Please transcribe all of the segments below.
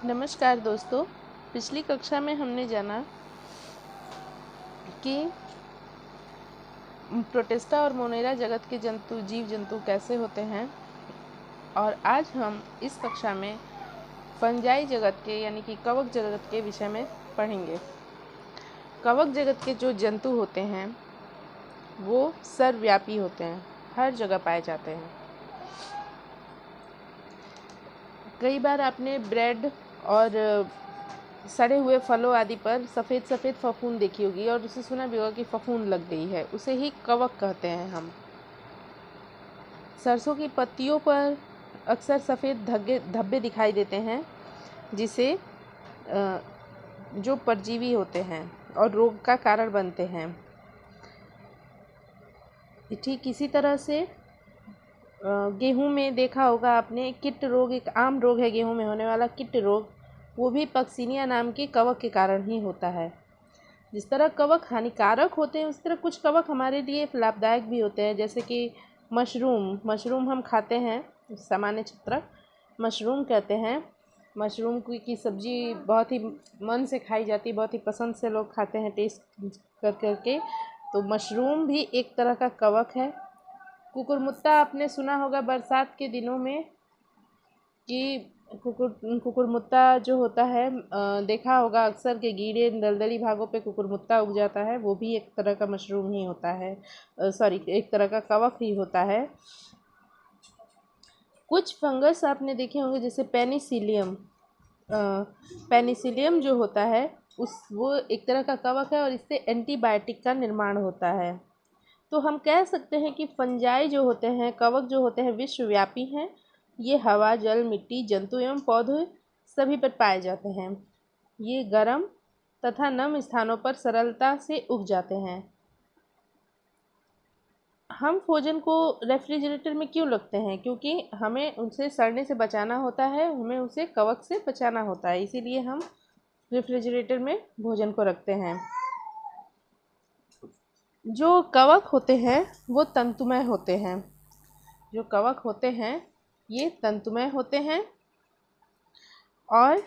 नमस्कार दोस्तों। पिछली कक्षा में हमने जाना कि प्रोटिस्टा और मोनेरा जगत के जीव जंतु कैसे होते हैं, और आज हम इस कक्षा में फंजाई जगत के यानी कि कवक जगत के विषय में पढ़ेंगे। कवक जगत के जो जंतु होते हैं वो सर्वव्यापी होते हैं, हर जगह पाए जाते हैं। कई बार आपने ब्रेड और सड़े हुए फलों आदि पर सफ़ेद सफ़ेद फफूंद देखी होगी और उसे सुना भी होगा कि फफूंद लग गई है, उसे ही कवक कहते हैं हम। सरसों की पत्तियों पर अक्सर सफ़ेद धब्बे दिखाई देते हैं, जिसे जो परजीवी होते हैं और रोग का कारण बनते हैं। ठीक इसी तरह से गेहूं में देखा होगा आपने, किट रोग एक आम रोग है गेहूं में होने वाला किट रोग, वो भी पक्सिनिया नाम के कवक के कारण ही होता है। जिस तरह कवक हानिकारक होते हैं उस तरह कुछ कवक हमारे लिए लाभदायक भी होते हैं, जैसे कि मशरूम हम खाते हैं, सामान्य छत्रक मशरूम कहते हैं। मशरूम की सब्जी बहुत ही मन से खाई जाती है, बहुत ही पसंद से लोग खाते हैं टेस्ट करके। तो मशरूम भी एक तरह का कवक है। कुकुरमुत्ता आपने सुना होगा बरसात के दिनों में कि कुकुरमुत्ता जो होता है, देखा होगा अक्सर के गीले दलदली भागों पे कुकुरमुत्ता उग जाता है, वो भी एक तरह का मशरूम ही होता है, एक तरह का कवक ही होता है। कुछ फंगस आपने देखे होंगे जैसे पेनिसिलियम जो होता है वो एक तरह का कवक है और इससे एंटीबायोटिक का निर्माण होता है। तो हम कह सकते हैं कि फंजाई जो होते हैं, कवक जो होते हैं, विश्वव्यापी हैं। ये हवा, जल, मिट्टी, जंतु एवं पौधे सभी पर पाए जाते हैं। ये गर्म तथा नम स्थानों पर सरलता से उग जाते हैं। हम भोजन को रेफ्रिजरेटर में क्यों रखते हैं? क्योंकि हमें उनसे सड़ने से बचाना होता है, हमें उसे कवक से बचाना होता है, इसीलिए हम रेफ्रिजरेटर में भोजन को रखते हैं। जो कवक होते हैं वो तंतुमय होते हैं। जो कवक होते हैं ये तंतुमय होते हैं और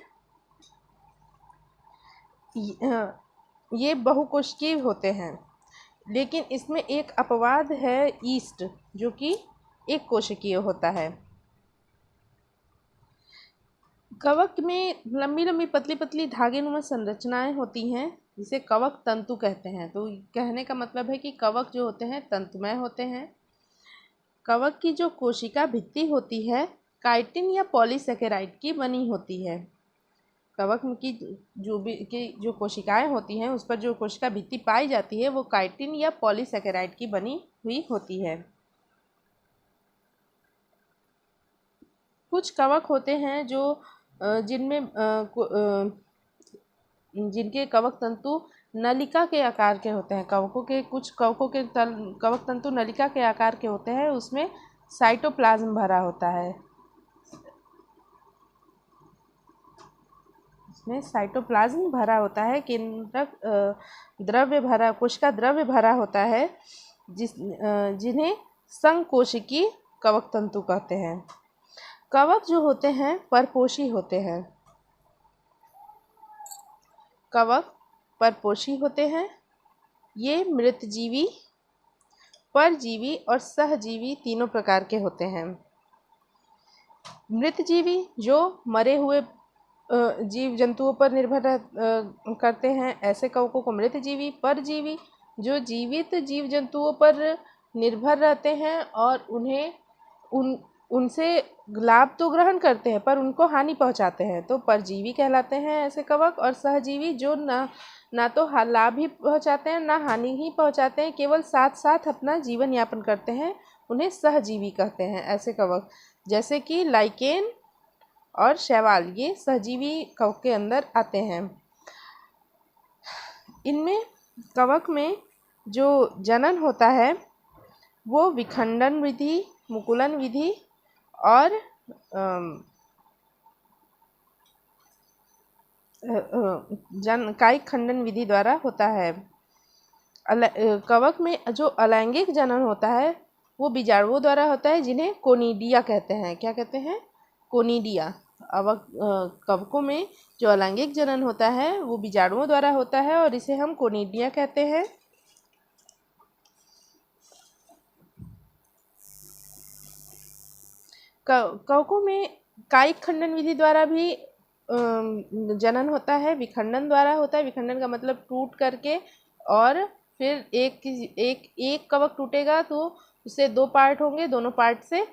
ये बहुकोशिकीय होते हैं। लेकिन इसमें एक अपवाद है, ईस्ट, जो कि एक कोशिकीय होता है। कवक में लंबी लंबी पतली पतली धागेनुमा संरचनाएं होती हैं, जिसे कवक तंतु कहते हैं। तो कहने का मतलब है कि कवक जो होते हैं तंतुमय होते हैं। कवक की जो कोशिका भित्ति होती है काइटिन या पॉलीसेकेराइड की बनी होती है। कवक की जो कोशिकाएं होती हैं उस पर जो कोशिका भित्ति पाई जाती है वो काइटिन या पॉलीसेकेराइड की बनी हुई होती है। कुछ कवक होते हैं जो जिनके कवक तंतु नलिका के आकार के होते हैं। कुछ कवकों के कवक तंतु नलिका के आकार के होते हैं, उसमें साइटोप्लाज्म भरा होता है। में साइटोप्लाज्म भरा होता है, केंद्रक द्रव्य भरा, कोशिका द्रव्य भरा होता है, जिन्हें संकोशिकी कवक तंतु कहते हैं। कवक जो होते हैं परपोषी होते हैं। कवक परपोषी होते हैं। ये मृतजीवी, परजीवी और सहजीवी तीनों प्रकार के होते हैं। मृतजीवी जो मरे हुए जीव जंतुओं पर निर्भर करते हैं, ऐसे कवकों को मृतजीवी। परजीवी जो जीवित जीव जंतुओं पर निर्भर रहते हैं और उनसे लाभ तो ग्रहण करते हैं पर उनको हानि पहुंचाते हैं, तो परजीवी कहलाते हैं ऐसे कवक। और सहजीवी जो ना तो लाभ ही पहुंचाते हैं ना हानि ही पहुंचाते हैं, केवल साथ साथ अपना जीवन यापन करते हैं, उन्हें सहजीवी कहते हैं ऐसे कवक। जैसे कि लाइकेन और शैवाल, ये सहजीवी कवक के अंदर आते हैं। इनमें कवक में जो जनन होता है वो विखंडन विधि, मुकुलन विधि और कायिक खंडन विधि द्वारा होता है। कवक में जो अलैंगिक जनन होता है वो बीजाणुओं द्वारा होता है, जिन्हें कोनिडिया कहते हैं। क्या कहते हैं? कोनिडिया। कवकों में जो अलैंगिक जनन होता है वो बीजाणुओं द्वारा होता है और इसे हम कोनिडिया कहते हैं। कवकों में कायिक खंडन विधि द्वारा भी जनन होता है, विखंडन द्वारा होता है। विखंडन का मतलब टूट करके और फिर एक कवक टूटेगा तो उससे 2 पार्ट होंगे, दोनों पार्ट से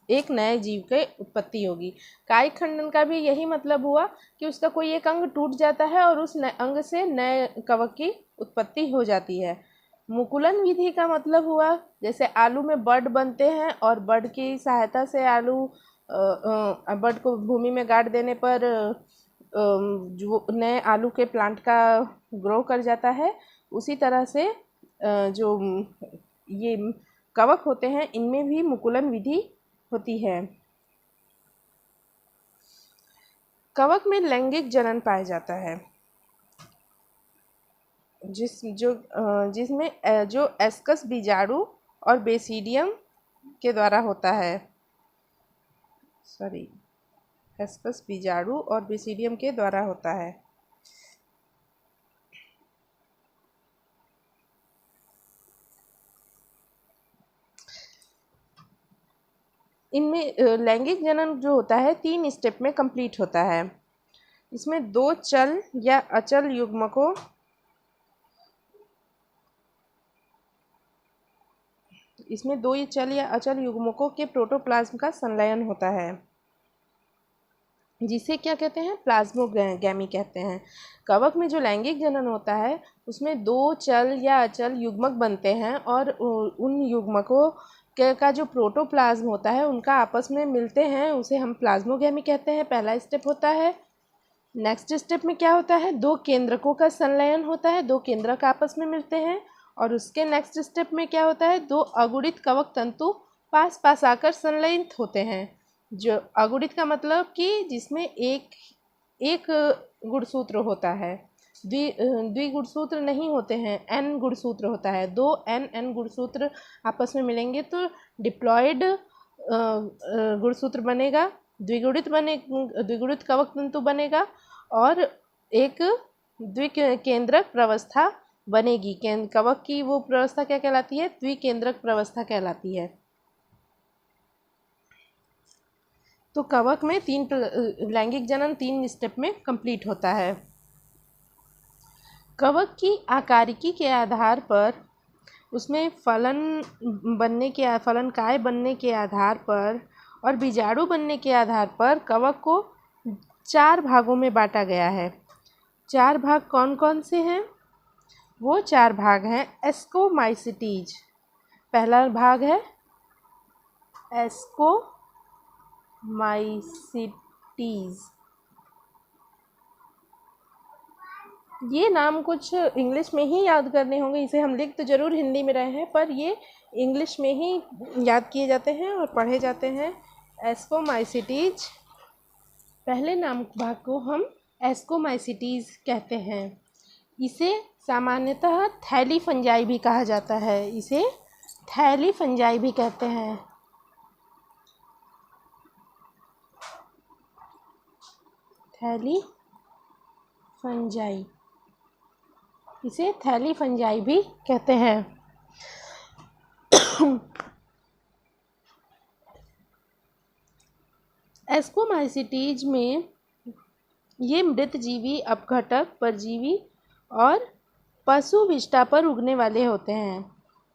एक नए जीव की उत्पत्ति होगी। कायिक खंडन का भी यही मतलब हुआ कि उसका कोई एक अंग टूट जाता है और उस अंग से नए कवक की उत्पत्ति हो जाती है। मुकुलन विधि का मतलब हुआ जैसे आलू में बड बनते हैं और बड की सहायता से बड को भूमि में गाड़ देने पर जो नए आलू के प्लांट का ग्रो कर जाता है, उसी तरह से जो ये कवक होते हैं इनमें भी मुकुलन विधि होती है। कवक में लैंगिक जनन पाया जाता है जिसमें जो एस्कस बीजाणु और बेसिडियम के द्वारा होता है। एस्कस बीजाणु और बेसिडियम के द्वारा होता है। इनमें लैंगिक जनन जो होता है 3 स्टेप में कंप्लीट होता है। इसमें 2 चल या अचल युग्मकों के प्रोटोप्लाज्म का संलयन होता है, जिसे क्या कहते हैं, प्लाज्मोगैमी कहते हैं। कवक में जो लैंगिक जनन होता है उसमें 2 चल या अचल युग्मक बनते हैं और उन युग्मकों का जो प्रोटोप्लाज्म होता है उनका आपस में मिलते हैं, उसे हम प्लाज्मोगैमी कहते हैं। पहला स्टेप होता है। नेक्स्ट स्टेप में क्या होता है, 2 केंद्रकों का संलयन होता है, 2 केंद्रक आपस में मिलते हैं। और उसके नेक्स्ट स्टेप में क्या होता है, 2 अगुणित कवक तंतु पास पास आकर संलयित होते हैं। जो अगुणित का मतलब कि जिसमें एक गुणसूत्र होता है, द्विगुणसूत्र नहीं होते हैं, n गुणसूत्र होता है। 2 n गुणसूत्र आपस में मिलेंगे तो डिप्लॉयड गुणसूत्र बनेगा, द्विगुणित कवक तंतु बनेगा और एक द्विकेंद्रक प्रवस्था बनेगी। कवक की वो प्रवस्था क्या कहलाती है, द्विकेंद्रक प्रवस्था कहलाती है। तो कवक में लैंगिक जनन 3 स्टेप में कंप्लीट होता है। कवक की आकारिकी के आधार पर, उसमें फलनकाय बनने के आधार पर और बीजाणु बनने के आधार पर कवक को 4 भागों में बांटा गया है। 4 भाग कौन कौन से हैं? वो 4 भाग हैं एस्कोमाइसिटीज। पहला भाग है एस्कोमाइसिटीज। ये नाम कुछ इंग्लिश में ही याद करने होंगे, इसे हम लिख तो ज़रूर हिंदी में रहे हैं पर ये इंग्लिश में ही याद किए जाते हैं और पढ़े जाते हैं। एस्कोमाइसिटीज, पहले नाम भाग को हम एस्कोमाइसिटीज कहते हैं। इसे सामान्यतः थैली फंजाई भी कहा जाता है, इसे थैली फंजाई भी कहते हैं। थैली फंजाई, इसे थैली फंजाई भी कहते हैं। एस्कोमाइसिटीज में ये मृतजीवी, अपघटक, परजीवी और पशु विष्ठा पर उगने वाले होते हैं।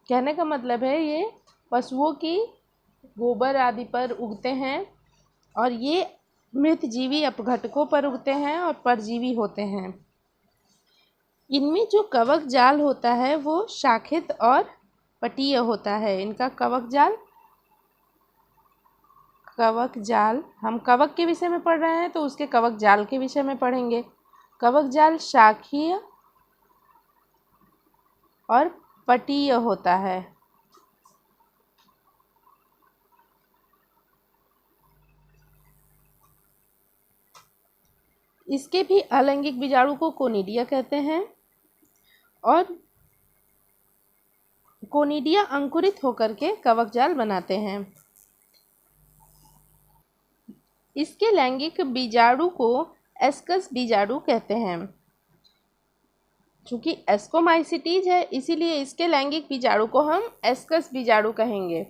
कहने का मतलब है ये पशुओं की गोबर आदि पर उगते हैं और ये मृतजीवी अपघटकों पर उगते हैं और परजीवी होते हैं। इनमें जो कवक जाल होता है वो शाखित और पटीय होता है। इनका कवक जाल, हम कवक के विषय में पढ़ रहे हैं तो उसके कवक जाल के विषय में पढ़ेंगे। कवक जाल शाखीय और पटीय होता है। इसके भी अलैंगिक बीजाणु को कोनिडिया कहते हैं और कोनिडिया अंकुरित होकर के कवक जाल बनाते हैं। इसके लैंगिक बीजाणु को एस्कस बीजाणु कहते हैं। चूंकि एस्कोमाइसिटीज है इसीलिए इसके लैंगिक बीजाणु को हम एस्कस बीजाणु कहेंगे।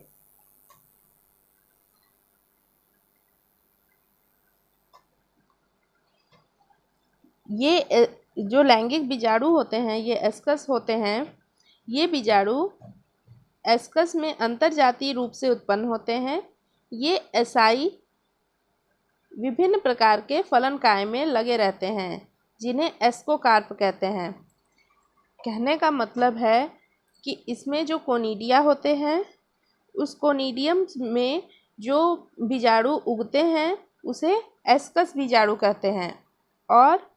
ये जो लैंगिक बीजाणु होते हैं ये एस्कस होते हैं। ये बीजाणु एस्कस में अंतर्जातीय रूप से उत्पन्न होते हैं। ये एसाई विभिन्न प्रकार के फलनकाय में लगे रहते हैं जिन्हें एस्कोकार्प कहते हैं। कहने का मतलब है कि इसमें जो कोनिडिया होते हैं उस कोनिडियम में जो बीजाणु उगते हैं उसे एस्कस बीजाणु कहते हैं। और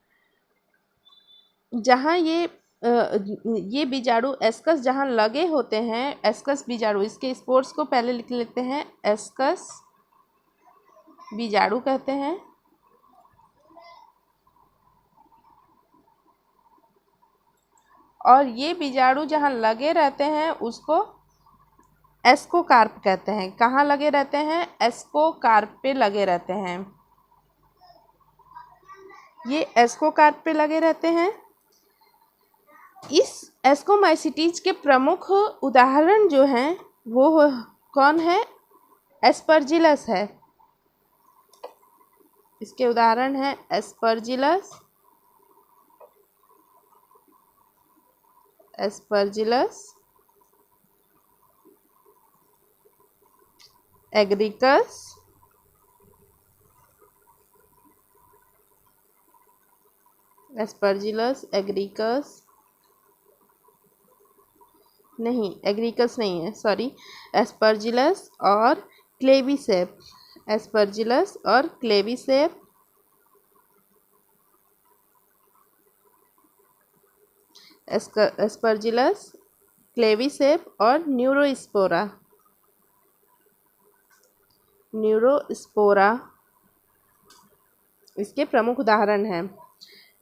जहाँ ये बीजाणु एस्कस जहाँ लगे होते हैं एस्कस बीजाणु, इसके स्पोर्स को पहले लिख लेते हैं, एस्कस बीजाणु कहते हैं। और ये बीजाणु जहाँ लगे रहते हैं उसको एस्कोकार्प कहते हैं। कहाँ लगे रहते हैं? एस्कोकार्प पे लगे रहते हैं। ये एस्कोकार्प पे लगे रहते हैं। इस एस्कोमाइसिटीज के प्रमुख उदाहरण जो हैं वो कौन है? एस्परजिलस है। इसके उदाहरण हैं Aspergillus, Aspergillus, Agaricus, Aspergillus, Agaricus नहीं, एग्रिकस नहीं है, सॉरी, एस्परजिलस और क्लेविसेप, एस्परजिलस और क्लेविसेप, एस्परजिलस, क्लेविसेप और न्यूरोस्पोरा, न्यूरोस्पोरा इसके प्रमुख उदाहरण हैं।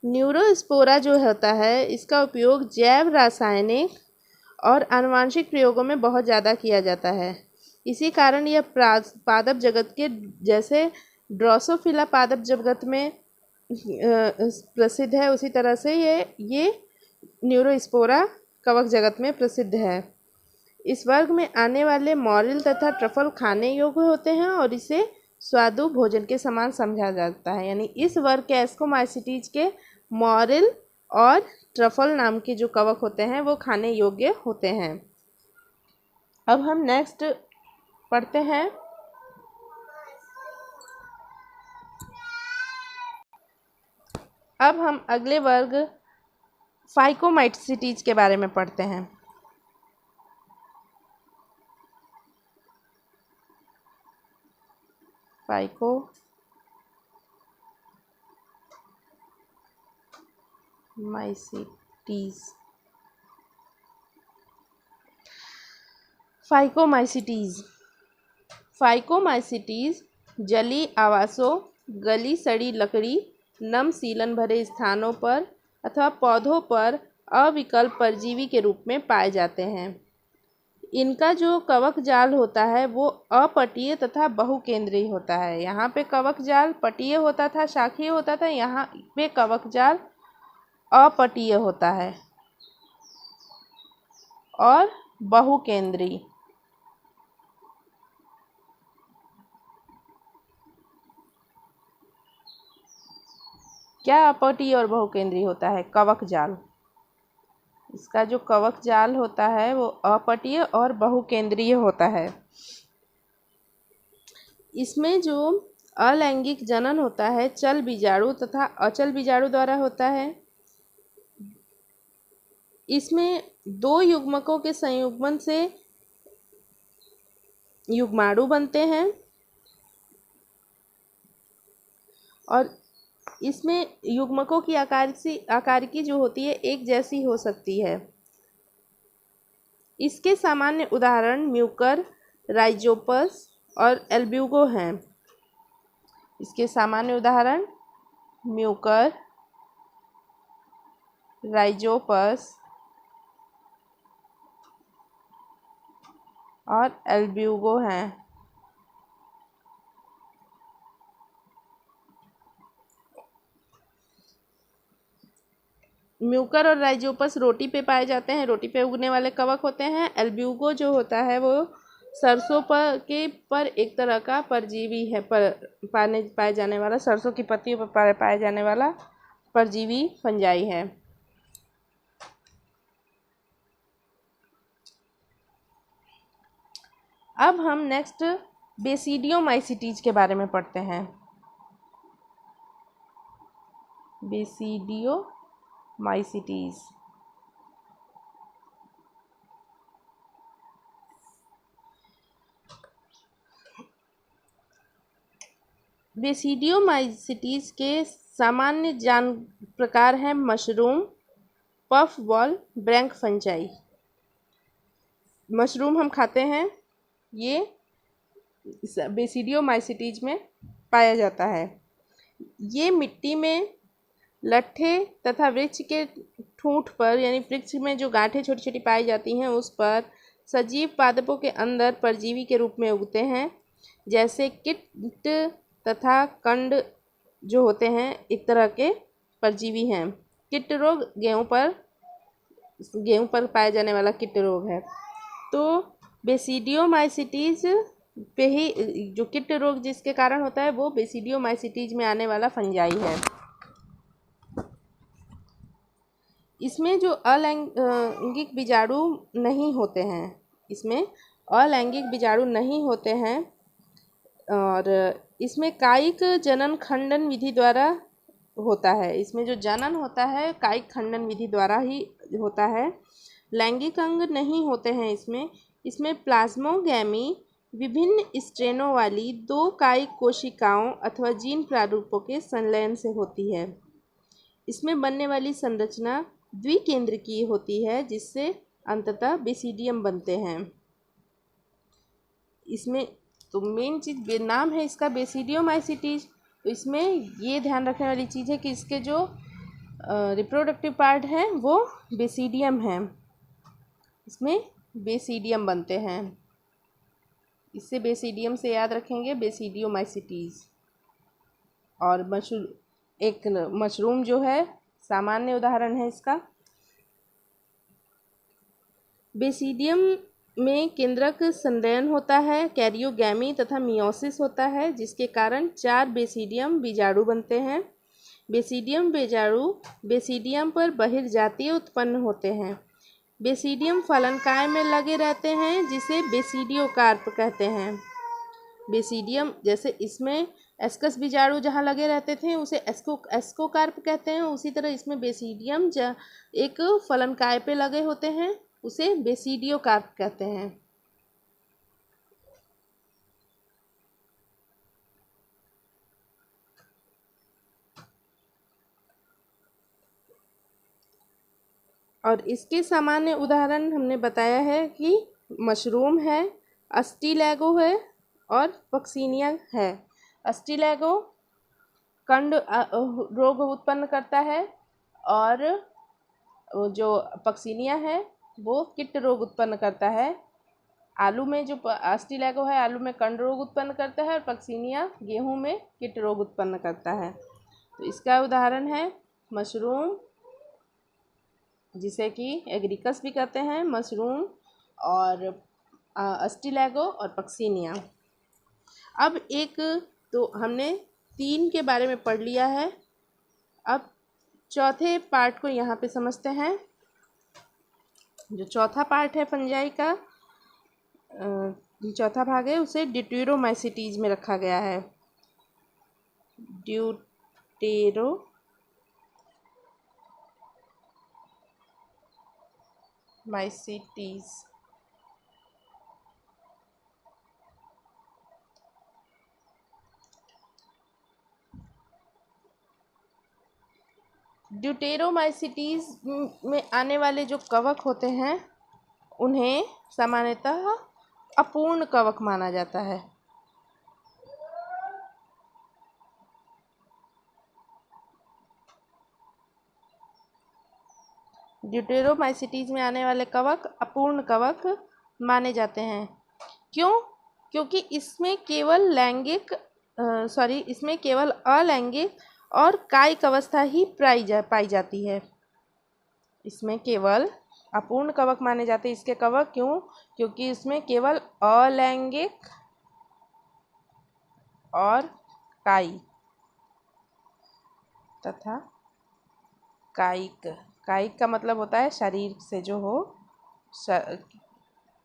न्यूरोस्पोरा जो होता है इसका उपयोग जैव रासायनिक और आनुवांशिक प्रयोगों में बहुत ज़्यादा किया जाता है। इसी कारण यह पादप जगत के जैसे ड्रोसोफिला पादप जगत में प्रसिद्ध है उसी तरह से ये न्यूरोस्पोरा कवक जगत में प्रसिद्ध है। इस वर्ग में आने वाले मॉरिल तथा ट्रफल खाने योग्य होते हैं और इसे स्वादु भोजन के समान समझा जाता है। यानी इस वर्ग के एस्कोमाइसिटीज के मॉरिल और ट्रफल नाम के जो कवक होते हैं वो खाने योग्य होते हैं। अब हम नेक्स्ट पढ़ते हैं अब हम अगले वर्ग फाइकोमाइसिटीज के बारे में पढ़ते हैं। फाइकोमाइसिटीज, फाइकोमाइसिटीज, फाइकोमाइसिटीज जलीय आवासों, गली सड़ी लकड़ी, नम सीलन भरे स्थानों पर अथवा पौधों पर अविकल्प परजीवी के रूप में पाए जाते हैं। इनका जो कवक जाल होता है वो अपटीय तथा बहुकेंद्रीय होता है। यहाँ पे कवक जाल पटीय होता था, शाखीय होता था, यहाँ पे कवक जाल अपटीय होता है और बहुकेंद्रीय। क्या अपटीय और बहुकेंद्रीय होता है? कवक जाल। इसका जो कवक जाल होता है वो अपटीय और बहुकेंद्रीय होता है। इसमें जो अलैंगिक जनन होता है चल बीजाणु तथा अचल बीजाणु द्वारा होता है। इसमें दो युग्मकों के संयुग्मन से युग्माणु बनते हैं और इसमें युग्मकों की आकारिकी जो होती है एक जैसी हो सकती है। इसके सामान्य उदाहरण म्यूकर, राइजोपस और एल्ब्यूगो हैं। इसके सामान्य उदाहरण म्यूकर, राइजोपस और एल्ब्यूगो हैं। म्यूकर और राइजोपस रोटी पे पाए जाते हैं, रोटी पे उगने वाले कवक होते हैं। एल्ब्यूगो जो होता है वो सरसों पर एक तरह का परजीवी है, पाए जाने वाला, सरसों की पत्तियों पर पाया जाने वाला परजीवी फंजाई है। अब हम नेक्स्ट बेसिडियोमाइसिटीज के बारे में पढ़ते हैं। बेसिडियोमाइसिटीज बेसिडियोमाइसिटीज के सामान्य प्रकार हैं mushroom, puff ball, bracket fungi. Mushroom हम खाते हैं, ये बेसिडियोमाइसिटीज में पाया जाता है। ये मिट्टी में लट्ठे तथा वृक्ष के ठूंठ पर, यानी वृक्ष में जो गांठें छोटी छोटी पाई जाती हैं उस पर सजीव पादपों के अंदर परजीवी के रूप में उगते हैं। जैसे कीट तथा कंड जो होते हैं एक तरह के परजीवी हैं। कीट रोग गेहूं पर पाया जाने वाला कीट रोग है। तो बेसिडियोमाइसिटीज पे ही जो कीट रोग जिसके कारण होता है वो बेसिडियोमाइसिटीज में आने वाला फंजाई है। इसमें जो अलैंगिक बीजाणु नहीं होते हैं, और इसमें कायिक जनन खंडन विधि द्वारा होता है। इसमें जो जनन होता है कायिक खंडन विधि द्वारा ही होता है। लैंगिक अंग नहीं होते हैं इसमें प्लाज्मोगैमी विभिन्न स्ट्रेनों वाली 2 कायिक कोशिकाओं अथवा जीन प्रारूपों के संलयन से होती है। इसमें बनने वाली संरचना द्विकेंद्रकीय होती है, जिससे अंततः बेसिडियम बनते हैं। इसमें तो मेन चीज़ नाम है इसका बेसिडियोमाइसिटीज, तो इसमें ये ध्यान रखने वाली चीज़ है कि इसके जो रिप्रोडक्टिव पार्ट है वो बेसिडियम है, इसमें बेसिडियम बनते हैं। इससे बेसिडियम से याद रखेंगे बेसिडियोमाइसिटीज। और मशरूम जो है सामान्य उदाहरण है इसका। बेसिडियम में केंद्रक संलयन होता है, कैरियोगैमी तथा मियोसिस होता है, जिसके कारण 4 बेसिडियम बीजाणु बनते हैं। बेसिडियम बीजाणु बेसिडियम पर बहिर्जातीय उत्पन्न होते हैं। बेसिडियम फलनकाय में लगे रहते हैं, जिसे बेसिडियोकार्प कहते हैं। बेसिडियम जैसे इसमें एस्कस बीजाणु जहाँ लगे रहते थे उसे एस्कोकार्प कहते हैं, उसी तरह इसमें बेसिडियम एक फलनकाय पे लगे होते हैं उसे बेसिडियोकार्प कहते हैं। और इसके सामान्य उदाहरण हमने बताया है कि मशरूम है, अस्टिलैगो है और पक्सिनिया है। अस्टिलैगो कंड रोग उत्पन्न करता है और जो पक्सिनिया है वो कीट रोग उत्पन्न करता है। आलू में जो अस्टिलैगो है आलू में कंड रोग उत्पन्न करता है और पक्सिनिया गेहूं में कीट रोग उत्पन्न करता है। तो इसका उदाहरण है मशरूम, जिसे कि एग्रिकस भी कहते हैं, मशरूम और अस्टिलैगो और पक्सिनिया। अब तो हमने 3 के बारे में पढ़ लिया है। अब चौथे पार्ट को यहाँ पे समझते हैं। जो चौथा पार्ट है फंजाई का, चौथा भाग है, उसे ड्यूटेरोमाइसिटीज में रखा गया है। ड्यूटेरोमाइसिटीज। ड्यूटेरोमाइसिटीज में आने वाले जो कवक होते हैं उन्हें सामान्यतः अपूर्ण कवक माना जाता है। ड्यूटेरोमाइसिटीज में आने वाले कवक अपूर्ण कवक माने जाते हैं। क्यों? क्योंकि इसमें केवल अलैंगिक और कायिक अवस्था ही पाई जाती है। इसमें केवल अपूर्ण कवक माने जाते हैं इसके कवक। क्यों? क्योंकि इसमें केवल अलैंगिक और कायी तथा कायिक। कायिक का मतलब होता है शरीर से जो हो,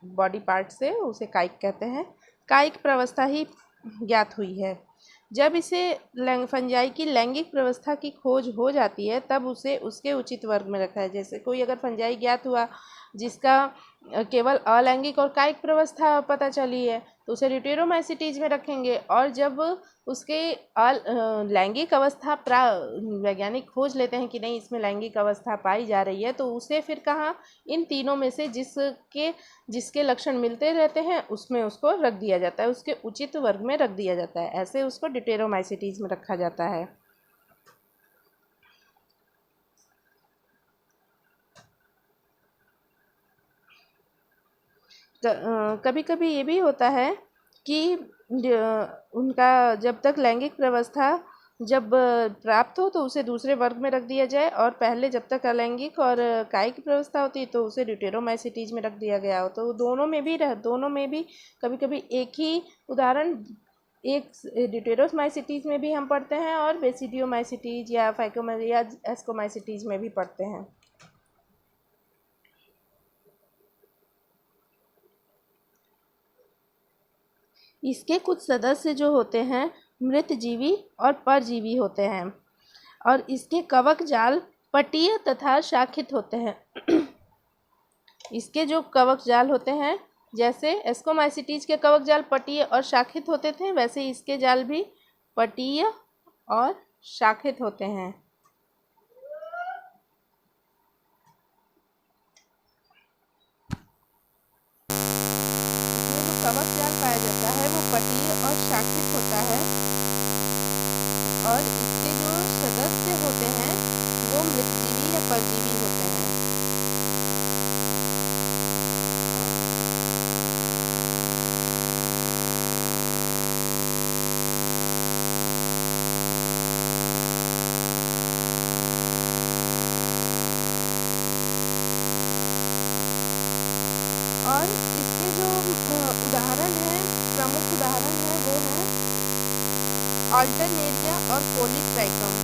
बॉडी पार्ट से, उसे कायिक कहते हैं। कायिक प्रवस्था ही ज्ञात हुई है। जब इसे फंजाई की लैंगिक प्रवस्था की खोज हो जाती है तब उसे उसके उचित वर्ग में रखा है। जैसे कोई अगर फंजाई ज्ञात हुआ जिसका केवल अलैंगिक और कायिक प्रवस्था पता चली है तो उसे ड्यूटेरोमाइसिटीज में रखेंगे, और जब उसके लैंगिक अवस्था वैज्ञानिक खोज लेते हैं कि नहीं इसमें लैंगिक अवस्था पाई जा रही है, तो उसे फिर कहाँ इन तीनों में से जिसके लक्षण मिलते रहते हैं उसमें उसको रख दिया जाता है, उसके उचित वर्ग में रख दिया जाता है। ऐसे उसको ड्यूटेरोमाइसिटीज में रखा जाता है। कभी कभी ये भी होता है कि उनका जब तक लैंगिक प्रवस्था जब प्राप्त हो तो उसे दूसरे वर्ग में रख दिया जाए, और पहले जब तक अलैंगिक और कायिक प्रवस्था होती है तो उसे ड्यूटेरोमाइसिटीज में रख दिया गया हो। तो दोनों में भी कभी कभी एक ही उदाहरण, एक ड्यूटेरोमाइसिटीज में भी हम पढ़ते हैं और बेसिडियोमाइसिटीज या या एस्कोमाइसिटीज में भी पढ़ते हैं। इसके कुछ सदस्य जो होते हैं मृतजीवी और परजीवी होते हैं, और इसके कवक जाल पटीय तथा शाखित होते हैं। इसके जो कवक जाल होते हैं, जैसे एस्कोमाइसिटीज के कवक जाल पटीय और शाखित होते थे, वैसे इसके जाल भी पटीय और शाखित होते हैं। इसमें जो कवक जाल पाया जाता है वो पटीय और शाखित होता है, और इसके जो सदस्य होते हैं वो मृतजीवी या परजीवी होते हैं। और इसके जो उदाहरण हैं, प्रमुख उदाहरण हैं, वो हैं अल्टरनेरिया और पॉलीट्राइकम।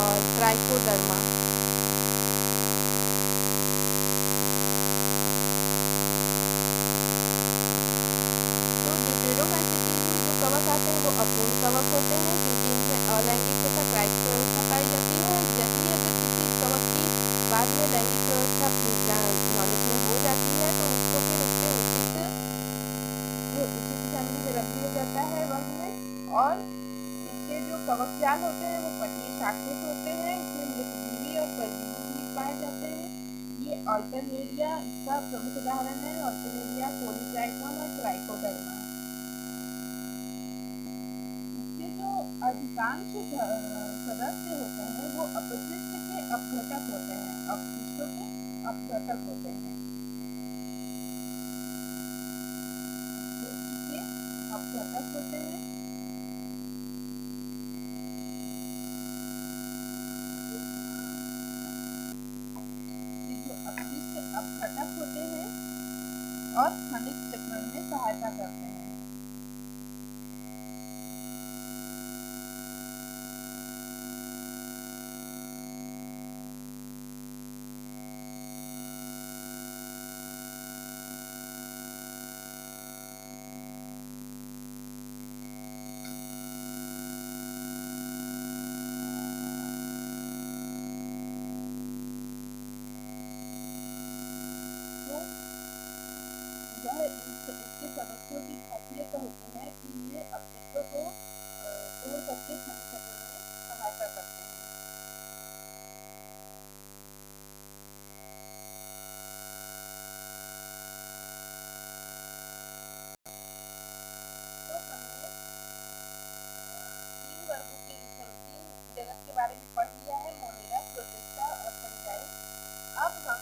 और ट्राइकोडर्मा। ड्यूटेरोमाइसिटीज में जो कवक आते हैं वो अपूर्ण कवक होते हैं, क्योंकि इनमें अलैंगिक तथा कायिक व्यवस्था पाई जाती है। जैसे ही अगर किसी कवक की बाद में लैंगिक व्यवस्था नॉलेज में हो जाती है तो उसको फिर उसके उचित फैमिली में रख दिया जाता है वर्ग में। और इसके जो कवक जाल होते हैं वो पटीय शाखित होते हैं। इसमें मृतजीवी और परजीवी भी पाए जाते हैं। ये अल्टरनेरिया इसका प्रमुख उदाहरण है, अल्टरनेरिया, पॉलीट्राइकम और ट्राइकोडर्मा। इसके जो अधिकांश सदस्य होते हैं वो अपशिष्ट के अपघटक होते हैं, अपशिष्टों के अपघटक होते हैं, अपघटक होते हैं। अपघटक होते हैं और खनिज चक्रण में सहायता करते हैं। इसके सदस्यों की खासियत होती है कि ये अपशिष्टों को तोड़ करके खनिज चक्र में सहायता करते हैं। तो हमने 3 वर्गों के 3 जगत के बारे में पढ़ लिया है, मोनेरा, प्रोटिस्टा और फंजाई। अब हम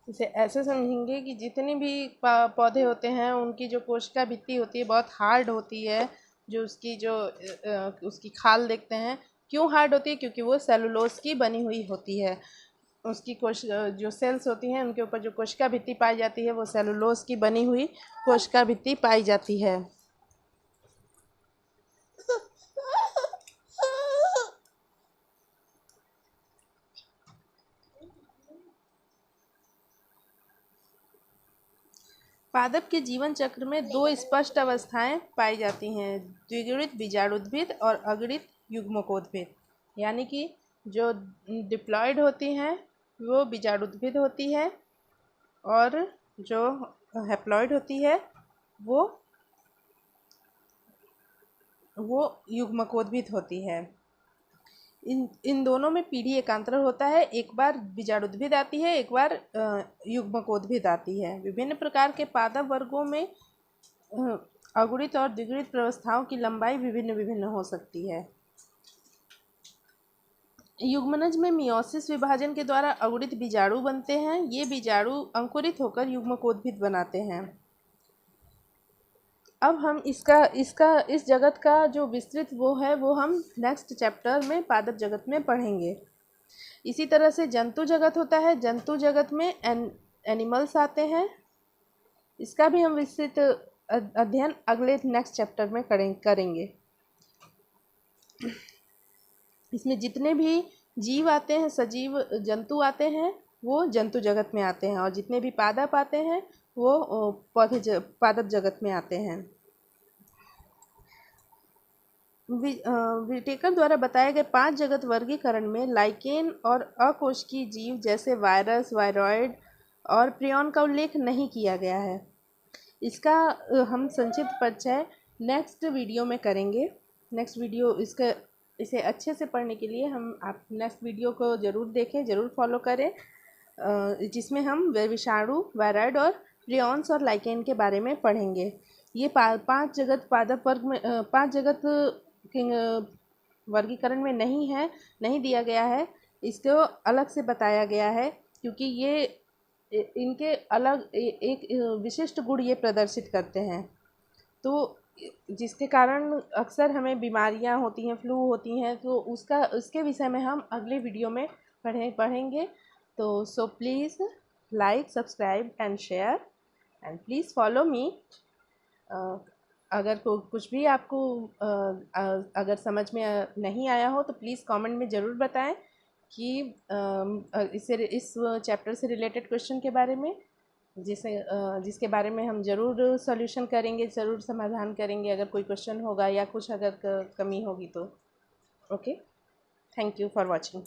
इसे ऐसे समझेंगे कि जितने भी पौधे होते हैं उनकी जो कोशिका भित्ति होती है बहुत हार्ड होती है। जो उसकी जो उसकी खाल देखते हैं क्यों हार्ड होती है, क्योंकि वो सेलुलोज की बनी हुई होती है। उसकी जो सेल्स होती हैं उनके ऊपर जो कोशिका भित्ति पाई जाती है वो सेलुलोज की बनी हुई कोशिका भित्ति पाई जाती है। पादप के जीवन चक्र में दो स्पष्ट अवस्थाएं पाई जाती हैं, द्विगुणित बीजाणुद्भिद और अगणित युग्मकोद्भिद। यानी कि जो डिप्लॉयड होती हैं वो बीजाणुद्भिद होती है और जो हैप्लॉयड होती है वो युग्मकोद्भिद होती है। इन दोनों में पीढ़ी एकांतर होता है, एक बार बीजाणुद्भिद आती है, एक बार युग्मकोद्भिद आती है। विभिन्न प्रकार के पादप वर्गों में अगुणित और द्विगुणित प्रावस्थाओं की लंबाई विभिन्न विभिन्न हो सकती है। युग्मनज में मियोसिस विभाजन के द्वारा अगुणित बीजाणु बनते हैं। ये बीजाणु अंकुरित होकर युग्मकोद्भिद बनाते हैं। अब हम इस जगत का जो विस्तृत वो है वो हम नेक्स्ट चैप्टर में पादप जगत में पढ़ेंगे। इसी तरह से जंतु जगत होता है। जंतु जगत में एनिमल्स आते हैं। इसका भी हम विस्तृत अध्ययन अगले नेक्स्ट चैप्टर में करेंगे। इसमें जितने भी जीव आते हैं, सजीव जंतु आते हैं, वो जंतु जगत में आते हैं, और जितने भी पादप आते हैं वो पादप जगत में आते हैं। विटेकर द्वारा बताए गए 5 जगत वर्गीकरण में लाइकेन और अकोशिकीय जीव जैसे वायरस, वायरॉइड और प्रियॉन का उल्लेख नहीं किया गया है। इसका हम संक्षिप्त परिचय नेक्स्ट वीडियो में करेंगे। नेक्स्ट वीडियो इसे अच्छे से पढ़ने के लिए आप नेक्स्ट वीडियो को ज़रूर देखें, ज़रूर फॉलो करें, जिसमें हम विषाणु, वायरॉइड और प्रियॉन्स और लाइकेन के बारे में पढ़ेंगे। ये 5 जगत पादप वर्ग में 5 जगत वर्गीकरण में नहीं दिया गया है। इसको अलग से बताया गया है क्योंकि ये इनके अलग एक विशिष्ट गुण ये प्रदर्शित करते हैं, तो जिसके कारण अक्सर हमें बीमारियां होती हैं, फ्लू होती हैं, तो उसके विषय में हम अगले वीडियो में पढ़ेंगे। तो so please like, subscribe and share and please follow me. अगर कुछ भी आपको अगर समझ में नहीं आया हो तो प्लीज़ कमेंट में ज़रूर बताएं कि इस चैप्टर से रिलेटेड क्वेश्चन के बारे में, जिसके बारे में हम ज़रूर सॉल्यूशन करेंगे, ज़रूर समाधान करेंगे अगर कोई क्वेश्चन होगा या कुछ अगर कमी होगी तो। Okay, thank you for watching.